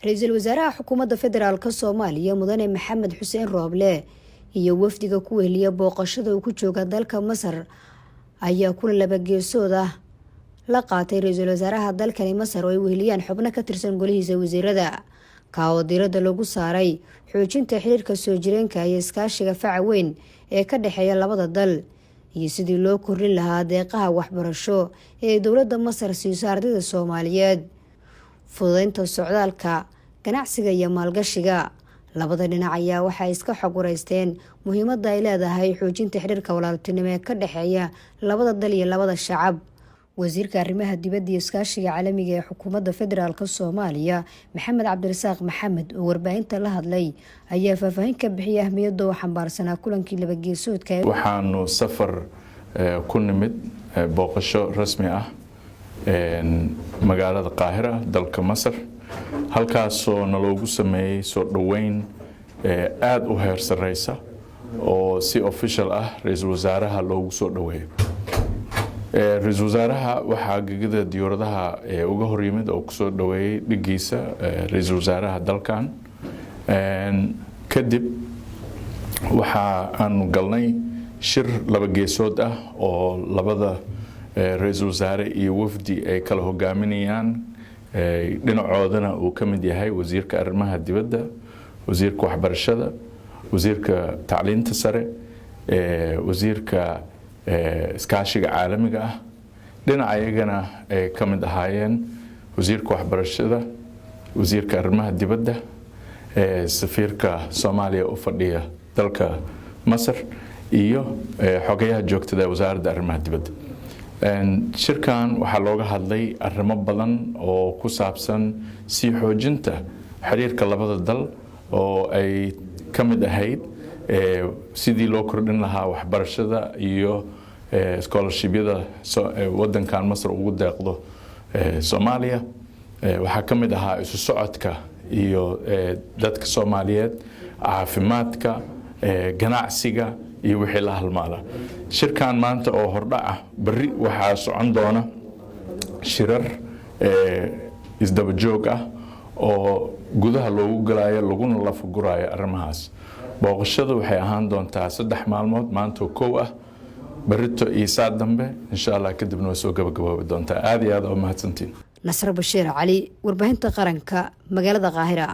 رئيس الوزراء حكومة فدرال كصوماليا مدن محمد حسين روبله iyo wafdiga ku weheliya booqashada uu ku jooga dalka Masar ayaa kulan laba geesood ah la qaatay ra'iisul wasaaraha dalkani Masar oo ay weheliyaan xubno ka tirsan golihiisa wasiirada ka oo diirada lagu saaray xoojinta xiriirka soo jireenka iyo iskaashiga faca weyn ee ka dhaxeeya labada dal iyo sidii loo kordhin lahaa deeqaha waxbarasho ee dawladda Masar siiso ardayda Soomaaliyeed fududeynta socdaalka ganacsiga iyo maalgashiga labada dhinac ayaa waxay iska xog wareysteen muhiimadda ay leedahay xoojinta xiriirka walaaltinimo ee ka dhaxeeya labada dal iyo labada shacab wasiirka arrimaha dibadda iyo iskaashiga caalamiga ee xukuumadda federaalka Soomaaliya Maxamed Cabdirasaaq Maxamed oo warbaahinta la hadlay ayaa faahfaahin ka bixiyay ahmiyadda uu xambaarsanaa kulankii laba geesoodka waxaanu safar ku nimid booqasho rasmi ah magaalada Qaahira dalka Masar halkaasoo naloogu sameeyay soo dhaweyn aad u heer sareysa oo si official ah ra'iisul wasaaraha loogu soo dhaweeyo ra'iisul wasaaraha waxa gegida diyaaradaha uga hor yimid oo ku soo dhaweeyay dhigiisa ra'iisul wasaaraha dalkan kadib waxa aanu galnay shir laba geesood ah oo labada ra'iisul wasaare iyo wafdi ay kala hogaaminayaan dhinacoodana uu ka mid yahay wasiirka arrimaha dibadda wasiirka waxbarashada wasiirka tacliinta sare wasiirka iskaashiga caalamiga ah dhinacayagana ay ka mid ahaayeen wasiirka waxbarashada wasiirka arrimaha dibadda safiirka Soomaaliya u fadhiya dalka Masar iyo xogayaha joogtada ee wasaaradda arrimaha dibadda shirkan waxaa looga hadlay arrimo badan oo ku saabsan si xoojinta xiriirka labada dal oo ay ka mid ahayd sidii loo kordhin lahaa waxbarashada iyo scholarship-yada wadankan Masar ugu deeqdo Soomaaliya waxaa ka mid ahaa isu socodka iyo dadka Soomaaliyeed caafimaadka ganacsiga iyo wixii la halmaala shirkan maanta oo hordhac ah bari waxa socon doona shirar isdaba joog ah oo gudaha loogu galaayo laguna la faguraayo arrimahaas booqashadu waxay ahaan doontaa 3 maalmood maanta koow ah barito iyo saad dambe insha Allah kadibna way soo gabagaboobi doontaa aad iyo aad u mahadsantiin Nasr Bashiir Ali warbaahinta qaranka magaalada Qaahira.